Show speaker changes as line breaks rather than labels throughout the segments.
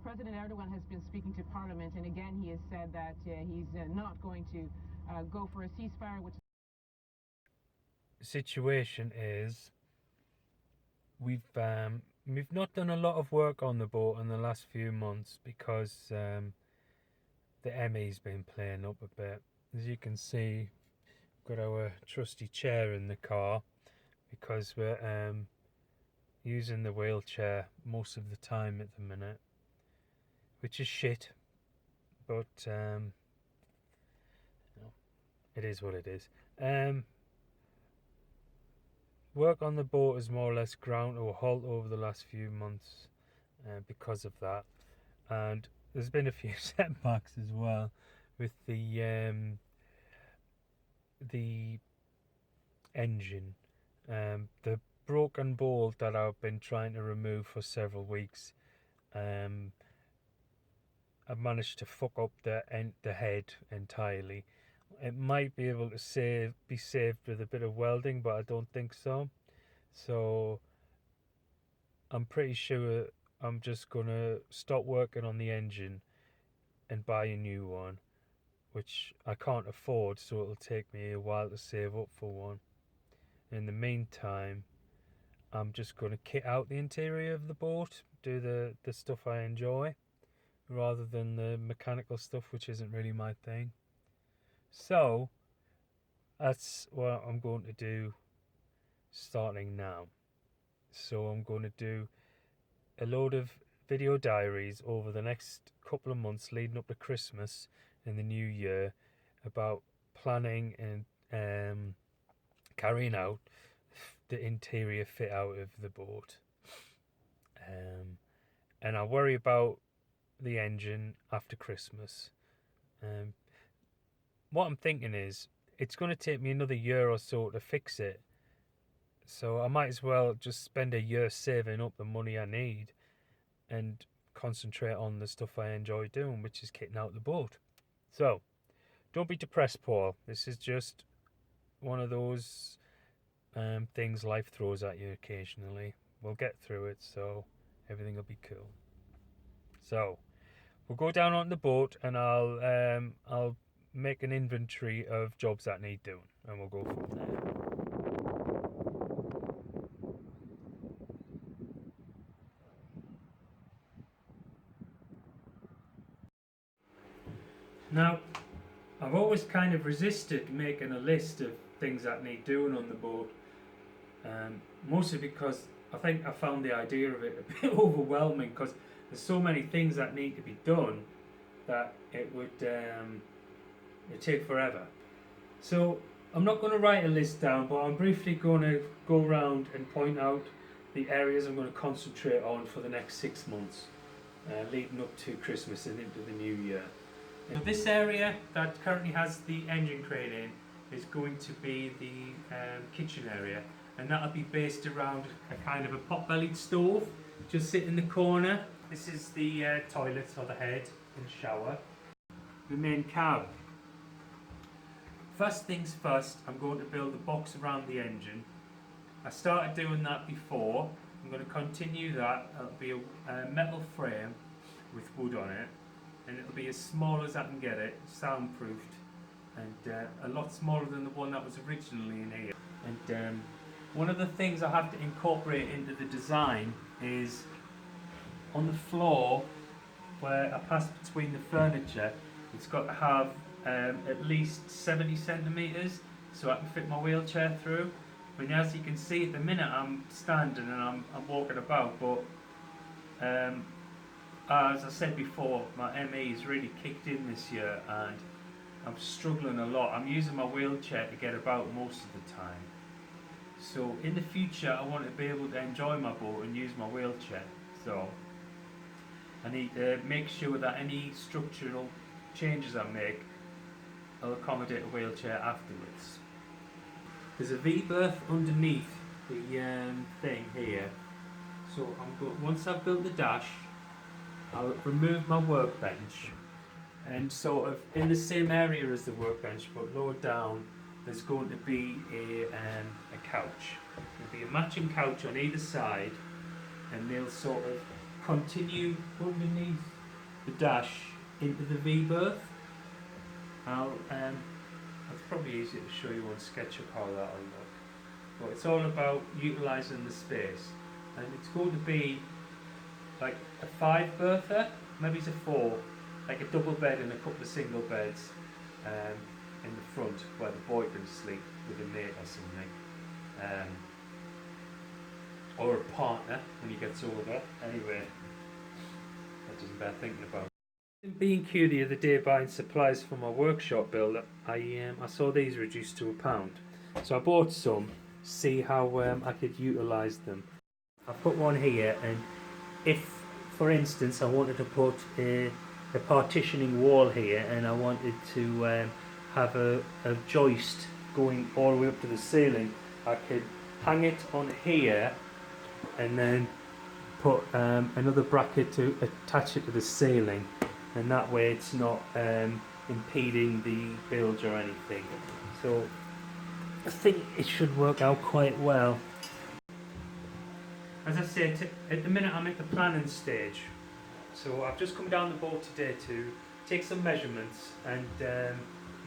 Well, President Erdogan has been speaking to Parliament, and again he has said that he's not going to go for a ceasefire, which
situation is we've not done a lot of work on the boat in the last few months because the ME's been playing up a bit. As you can see, we've got our trusty chair in the car because we're using the wheelchair most of the time at the minute, which is shit, but it is what it is. Work on the boat is more or less ground to a halt over the last few months because of that, and there's been a few setbacks as well with the engine. The broken bolt that I've been trying to remove for several weeks, I've managed to fuck up the head entirely. It might be able to be saved with a bit of welding, but I don't think so. So I'm pretty sure I'm just gonna stop working on the engine and buy a new one, which I can't afford, so it'll take me a while to save up for one. In the meantime, I'm just going to kit out the interior of the boat, do the stuff I enjoy, rather than the mechanical stuff, which isn't really my thing. So that's what I'm going to do starting now. So I'm going to do a load of video diaries over the next couple of months leading up to Christmas and the New Year about planning and carrying out the interior fit out of the boat. And I worry about the engine after Christmas. What I'm thinking is it's going to take me another year or so to fix it, so I might as well just spend a year saving up the money I need and concentrate on the stuff I enjoy doing, which is kitting out the boat. So don't be depressed, Paul. This is just one of those things life throws at you occasionally. We'll get through it, so everything will be cool. So we'll go down on the boat and I'll make an inventory of jobs that need doing, and we'll go from there. Now, I've always kind of resisted making a list of things that need doing on the boat, mostly because I think I found the idea of it a bit overwhelming, because there's so many things that need to be done that it would it'd take forever. So I'm not going to write a list down, but I'm briefly going to go around and point out the areas I'm going to concentrate on for the next 6 months, leading up to Christmas and into the new year. So this area that currently has the engine crane in is going to be the kitchen area, and that'll be based around a kind of a pot-bellied stove just sit in the corner. This is the toilet or the head and shower. The main cab. First things first, I'm going to build a box around the engine. I started doing that before. I'm going to continue that. It'll be a metal frame with wood on it, and it'll be as small as I can get it, soundproofed, and a lot smaller than the one that was originally in here. And one of the things I have to incorporate into the design is on the floor where I pass between the furniture, it's got to have at least 70 centimetres so I can fit my wheelchair through. I mean, as you can see at the minute I'm standing and I'm walking about, but as I said before, my ME has really kicked in this year and I'm struggling a lot. I'm using my wheelchair to get about most of the time. So in the future I want to be able to enjoy my boat and use my wheelchair. So I need to make sure that any structural changes I make will accommodate a wheelchair afterwards. There's a V-berth underneath the thing here. So once I've built the dash, I'll remove my workbench, and sort of in the same area as the workbench but lower down there's going to be a couch. There'll be a matching couch on either side, and they'll sort of continue underneath the dash into the V-berth. It's probably easier to show you on SketchUp how that'll look. But it's all about utilising the space, and it's going to be like a 5-berther, maybe it's a 4, like a double bed and a couple of single beds in the front where the boy can sleep with a mate or something, or a partner when he gets older. Anyway, that doesn't bear thinking about. In B&Q the other day buying supplies for my workshop build, I saw these reduced to £1, so I bought some, see how I could utilise them. I put one here, and if, for instance, I wanted to put a partitioning wall here, and I wanted to have a joist going all the way up to the ceiling, I could hang it on here and then put another bracket to attach it to the ceiling, and that way it's not impeding the build or anything. So I think it should work out quite well. As I said, at the minute I'm at the planning stage, so I've just come down the board today to take some measurements and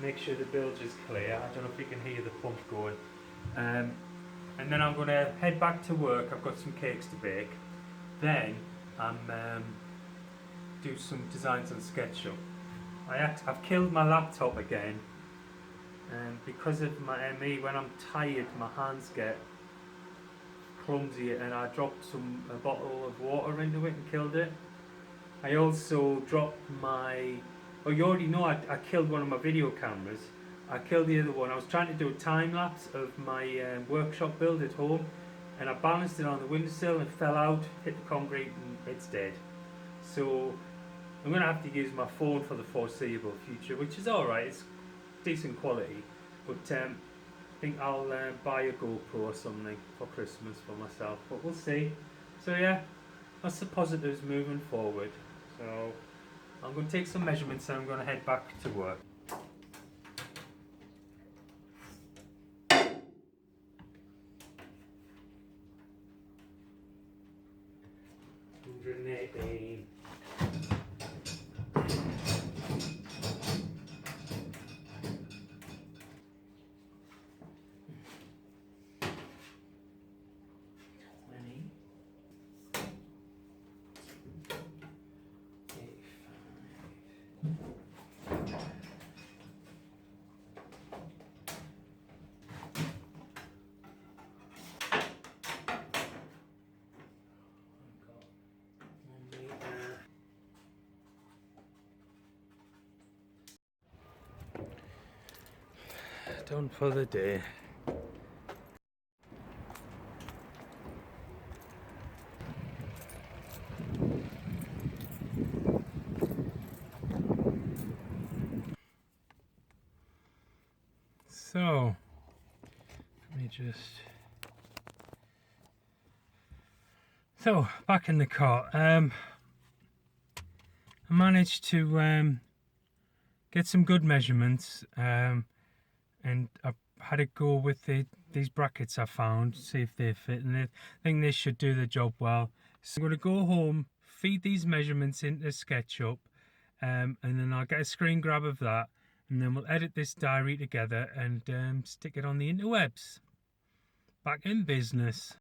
make sure the bilge is clear. I don't know if you can hear the pump going. And then I'm going to head back to work. I've got some cakes to bake. Then I'm do some designs on SketchUp. I've killed my laptop again, and because of my ME, when I'm tired my hands get clumsy, and I dropped a bottle of water into it and killed it. I also dropped my, you already know I killed one of my video cameras. I killed the other one. I was trying to do a time lapse of my workshop build at home, and I balanced it on the windowsill and it fell out, hit the concrete, and it's dead. So I'm going to have to use my phone for the foreseeable future, which is alright, it's decent quality, but I think I'll buy a GoPro or something for Christmas for myself, but we'll see. So yeah, that's the positives moving forward. So I'm going to take some measurements and I'm going to head back to work. Done for the day. So let me just back in the car. I managed to get some good measurements, and I had to go with these brackets I found, see if they fit, and I think this should do the job well. So I'm going to go home, feed these measurements into SketchUp, and then I'll get a screen grab of that, and then we'll edit this diary together and stick it on the interwebs. Back in business.